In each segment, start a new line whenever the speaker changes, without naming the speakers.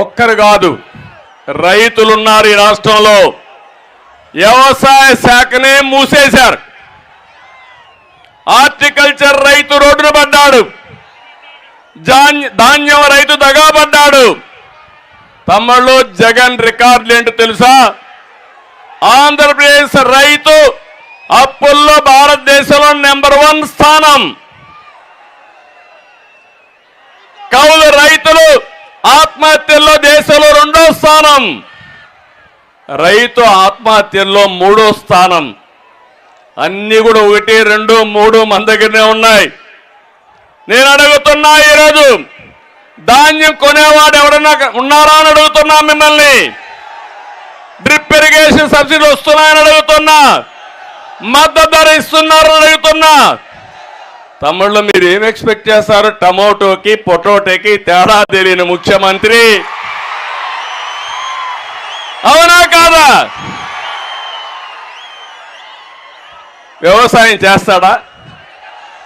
ఒక్కరు కాదు, రైతులున్నారు ఈ రాష్ట్రంలో. వ్యవసాయ శాఖనే మూసేశారు. హార్టికల్చర్ రైతు రోడ్డున పడ్డాడు, ధాన్యం రైతు దగాపడ్డాడు. తమ్ముళ్ళు, జగన్ రికార్డులు ఏంటో తెలుసా? ఆంధ్రప్రదేశ్ రైతు అప్పుల్లో భారతదేశంలో నంబర్ 1 స్థానం. కౌలు రైతులు ఆత్మహత్యల్లో దేశంలో 2వ స్థానం. రైతు ఆత్మహత్యల్లో 3వ స్థానం. అన్ని కూడా 1, 2, 3 మన దగ్గరనే ఉన్నాయి. నేను అడుగుతున్నా, ఈరోజు ధాన్యం కొనేవాడు ఎవరన్నా ఉన్నారా అని అడుగుతున్నా మిమ్మల్ని. డ్రిప్ ఇరిగేషన్ సబ్సిడీ వస్తున్నాయని అడుగుతున్నా, మద్దతు ధర ఇస్తున్నారని అడుగుతున్నా. తమ్ముళ్ళు, మీరు ఏం ఎక్స్పెక్ట్ చేస్తారు? టమోటోకి పొటాటోకి తేడా తెలియని ముఖ్యమంత్రి, అవునా కాదా? వ్యవసాయం చేస్తాడా?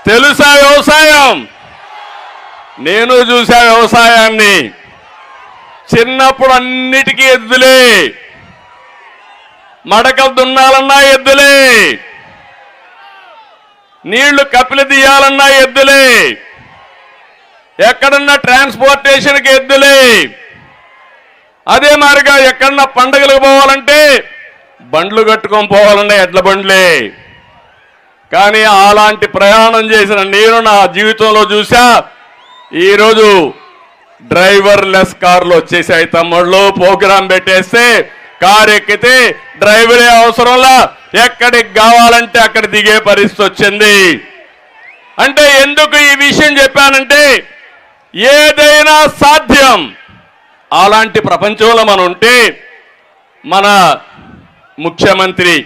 తెలుసా వ్యవసాయం? నేను చూసా వ్యవసాయాన్ని. చిన్నప్పుడు అన్నిటికీ ఎద్దులే, మడకలు దున్నాలన్నా ఎద్దులే, నీళ్లు కపిలి తీయాలన్నా ఎద్దులే, ఎక్కడన్నా ట్రాన్స్పోర్టేషన్కి ఎద్దులే. అదే మారిగా ఎక్కడన్నా పండుగలకు పోవాలంటే బండ్లు కట్టుకొని పోవాలన్నా ఎడ్ల బండ్లే. కానీ అలాంటి ప్రయాణం చేసిన నేను నా జీవితంలో చూసా. ఈరోజు డ్రైవర్ లెస్ కార్లు వచ్చేసాయి తమ్ముళ్ళు. ప్రోగ్రాం పెట్టేస్తే కారు ఎక్కితే డ్రైవరే అవసరంలా, ఎక్కడికి కావాలంటే అక్కడ దిగే పరిస్థితి వచ్చింది. అంటే ఎందుకు ఈ విషయం చెప్పానంటే, ఏదైనా సాధ్యం. అలాంటి ప్రపంచంలో మనం ఉంటే మన ముఖ్యమంత్రి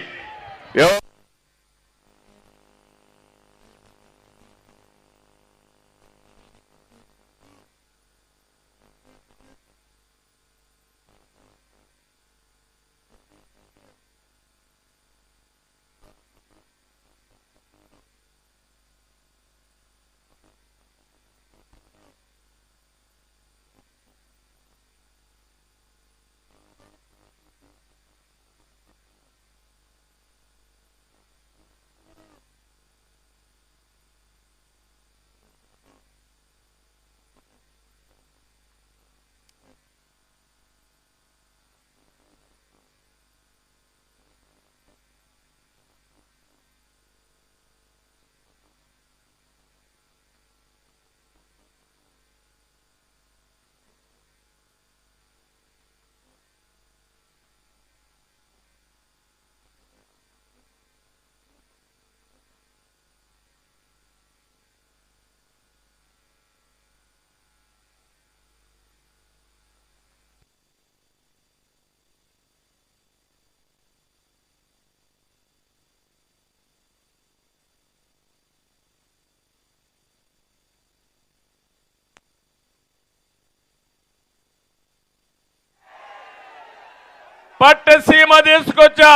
పట్టసీమ తీసుకొచ్చా.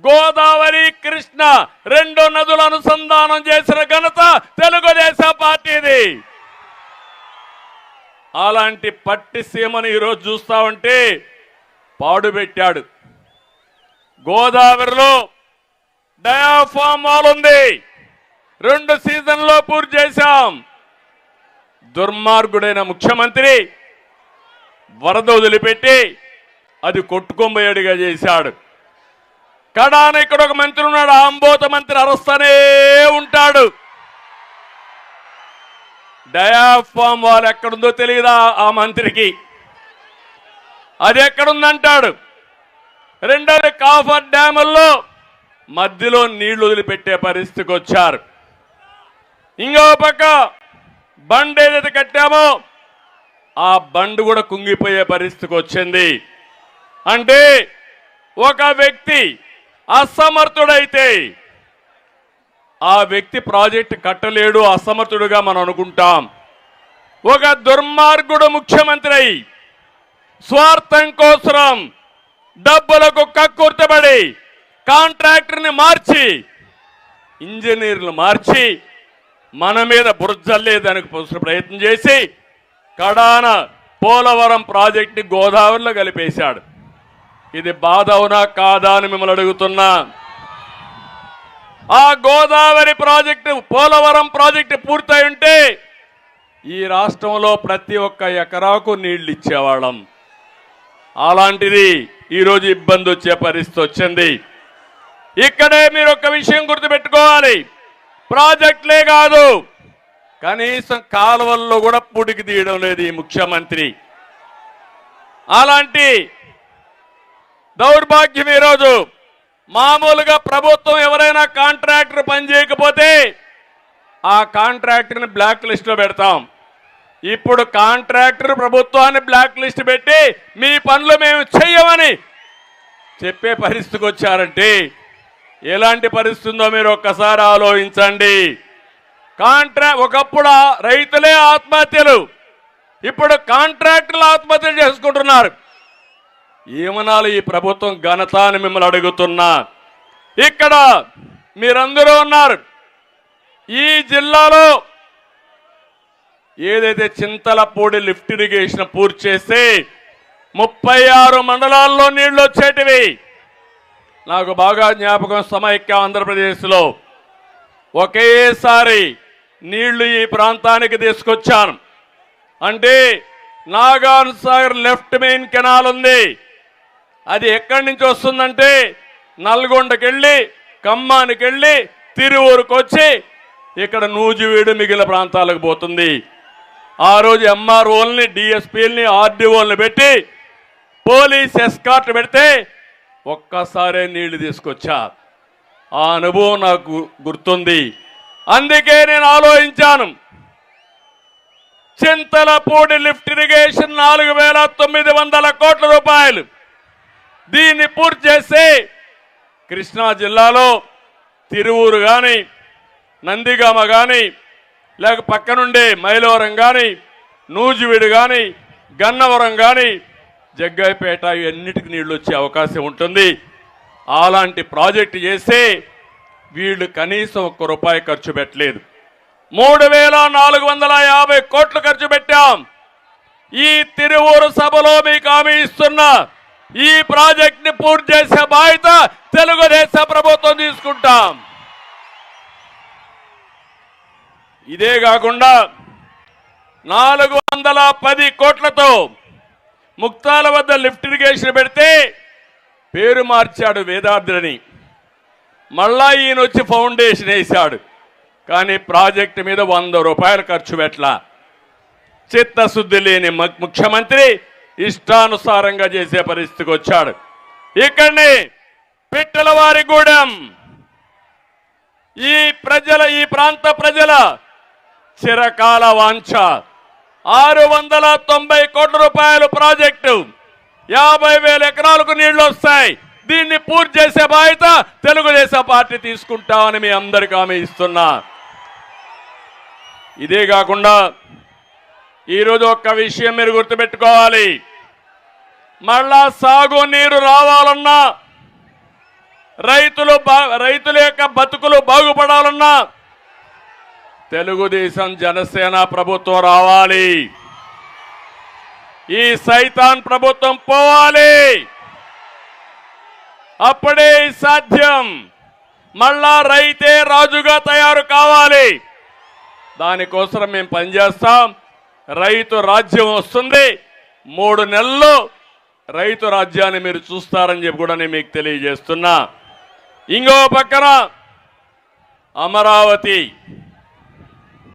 గోదావరి, కృష్ణ 2 నదుల అనుసంధానం చేసిన ఘనత తెలుగుదేశం పార్టీది. అలాంటి పట్టిసీమను ఈరోజు చూస్తా ఉంటే పాడుపెట్టాడు. గోదావరిలో డయాఫామ్ వాల్ ఉంది, 2 సీజన్లో పూర్తి చేశాం. దుర్మార్గుడైన ముఖ్యమంత్రి వరద వదిలిపెట్టి అది కొట్టుకొంబోయేడుగా చేశాడు. కడాన ఇక్కడ ఒక మంత్రి ఉన్నాడు, ఆంబోత మంత్రి అరుస్తూనే ఉంటాడు. డయాఫామ్ వాల్ ఎక్కడుందో తెలియదా ఆ మంత్రికి? అది ఎక్కడుందంటాడు. రెండోది కాఫర్ డ్యాముల్లో మధ్యలో నీళ్లు వదిలిపెట్టే పరిస్థితికి వచ్చారు. ఇంకో పక్క బండ్ ఏదైతే కట్టామో ఆ బండ్ కూడా కుంగిపోయే పరిస్థితికి వచ్చింది. అంటే ఒక వ్యక్తి అసమర్థుడైతే ఆ వ్యక్తి ప్రాజెక్టు కట్టలేడు, అసమర్థుడుగా మనం అనుకుంటాం. ఒక దుర్మార్గుడు ముఖ్యమంత్రి స్వార్థం కోసం డబ్బులకు కక్కుర్తబడి కాంట్రాక్టర్ని మార్చి, ఇంజనీర్లు మార్చి మన మీద బురజల్లేదానికి ప్రయత్నం చేసి కడాన పోలవరం ప్రాజెక్టు గోదావరిలో కలిపేశాడు. ఇది బాధ అవునా కాదా అని మిమ్మల్ని అడుగుతున్నా. ఆ గోదావరి ప్రాజెక్టు పోలవరం ప్రాజెక్టు పూర్తయి ఉంటే ఈ రాష్ట్రంలో ప్రతి ఒక్క ఎకరాకు నీళ్లు ఇచ్చేవాళ్ళం. అలాంటిది ఈరోజు ఇబ్బంది వచ్చే పరిస్థితి వచ్చింది. ఇక్కడే మీరు ఒక విషయం గుర్తుపెట్టుకోవాలి, ప్రాజెక్టులే కాదు కనీసం కాలువల్లో కూడా పుడికి తీయడం లేదు ఈ ముఖ్యమంత్రి. అలాంటి దౌర్భాగ్యం ఈరోజు. మామూలుగా ప్రభుత్వం ఎవరైనా కాంట్రాక్టర్ పనిచేయకపోతే ఆ కాంట్రాక్టర్ని బ్లాక్ లిస్ట్లో పెడతాం. ఇప్పుడు కాంట్రాక్టర్ ప్రభుత్వాన్ని బ్లాక్ లిస్ట్ పెట్టి మీ పనులు మేము చెయ్యమని చెప్పే పరిస్థితికి వచ్చారంటే ఎలాంటి పరిస్థితి ఉందో మీరు ఒక్కసారి ఆలోచించండి. ఒకప్పుడు రైతులే ఆత్మహత్యలు, ఇప్పుడు కాంట్రాక్టర్లు ఆత్మహత్యలు చేసుకుంటున్నారు. ఏమనాలి ఈ ప్రభుత్వం ఘనత అని మిమ్మల్ని అడుగుతున్నా. ఇక్కడ మీరందరూ ఉన్నారు. ఈ జిల్లాలో ఏదైతే చింతలపూడి లిఫ్ట్ ఇరిగేషన్ పూర్తి చేస్తే 36 మండలాల్లో నీళ్లు వచ్చేటివి. నాకు బాగా జ్ఞాపకం, సమైక్య ఆంధ్రప్రదేశ్లో ఒకేసారి నీళ్లు ఈ ప్రాంతానికి తీసుకొచ్చాను. అంటే నాగాన్ సాగర్ లెఫ్ట్ మెయిన్ కెనాల్ ఉంది, అది ఎక్కడి నుంచి వస్తుందంటే నల్గొండకెళ్ళి ఖమ్మానికి వెళ్ళి తిరువూరుకు వచ్చి ఇక్కడ నూజివీడు మిగిలిన ప్రాంతాలకు పోతుంది. ఆ రోజు ఎంఆర్ఓల్ని, డిఎస్పీలని, ఆర్డీఓల్ని పెట్టి పోలీస్ ఎస్కార్ట్ పెడితే ఒక్కసారే నీళ్లు తీసుకొచ్చా. ఆ అనుభవం నాకు గుర్తుంది. అందుకే నేను ఆలోచించాను, చింతలపూడి లిఫ్ట్ ఇరిగేషన్ 4,900 కోట్ల రూపాయలు, దీన్ని పూర్తి చేసి కృష్ణా జిల్లాలో తిరువూరు కానీ, నందిగామ కానీ, లేక పక్కనుండే మైలవరం కానీ, నూజివీడు కానీ, గన్నవరం కానీ, జగ్గైపేట ఇవన్నిటికి నీళ్లు వచ్చే అవకాశం ఉంటుంది. అలాంటి ప్రాజెక్టు చేస్తే వీళ్ళు కనీసం ₹1 ఖర్చు పెట్టలేదు. 3,450 కోట్లు ఖర్చు పెట్టాం. ఈ తిరువూరు సభలో మీకు హామీ ఇస్తున్నా, ఈ ప్రాజెక్ట్ ని పూర్తి చేసే బాధ్యత తెలుగుదేశం ప్రభుత్వం తీసుకుంటాం. ఇదే కాకుండా 410 కోట్లతో ముక్తాల వద్ద లిఫ్ట్ ఇరిగేషన్ పెడితే పేరు మార్చాడు వేదాద్రిని. మళ్ళా ఈయన వచ్చి ఫౌండేషన్ వేశాడు. కానీ ప్రాజెక్టు మీద ₹100 ఖర్చు పెట్టలా. చిత్తశుద్ధి లేని ముఖ్యమంత్రి ఇష్టానుసారంగా చేసే పరిస్థితికి వచ్చాడు. ఇక్కడనే పిట్టలవారిగూడెం ఈ ప్రాంత ప్రజల చిరకాల వాంఛ 690 కోట్ల రూపాయలు ప్రాజెక్టు, 50,000 ఎకరాలకు నీళ్లు వస్తాయి. దీన్ని పూర్తి చేసే బాధ్యత తెలుగుదేశం పార్టీ తీసుకుంటామని మీ అందరికీ హామీ ఇస్తున్నా. ఇదే కాకుండా ఈరోజు ఒక్క విషయం మీరు గుర్తుపెట్టుకోవాలి, మళ్ళా సాగునీరు రావాలన్నా, రైతుల యొక్క బతుకులు బాగుపడాలన్నా తెలుగుదేశం జనసేన ప్రభుత్వం రావాలి. ఈ సైతాన్ ప్రభుత్వం పోవాలి. అప్పుడే సాధ్యం. మళ్ళా రైతే రాజుగా తయారు కావాలి. దానికోసం మేము పనిచేస్తాం. రైతు రాజ్యం వస్తుంది. 3 నెలల్లో రైతు రాజ్యాన్ని మీరు చూస్తారని చెప్పి కూడా నేను మీకు తెలియజేస్తున్నా. ఇంకో పక్కన అమరావతి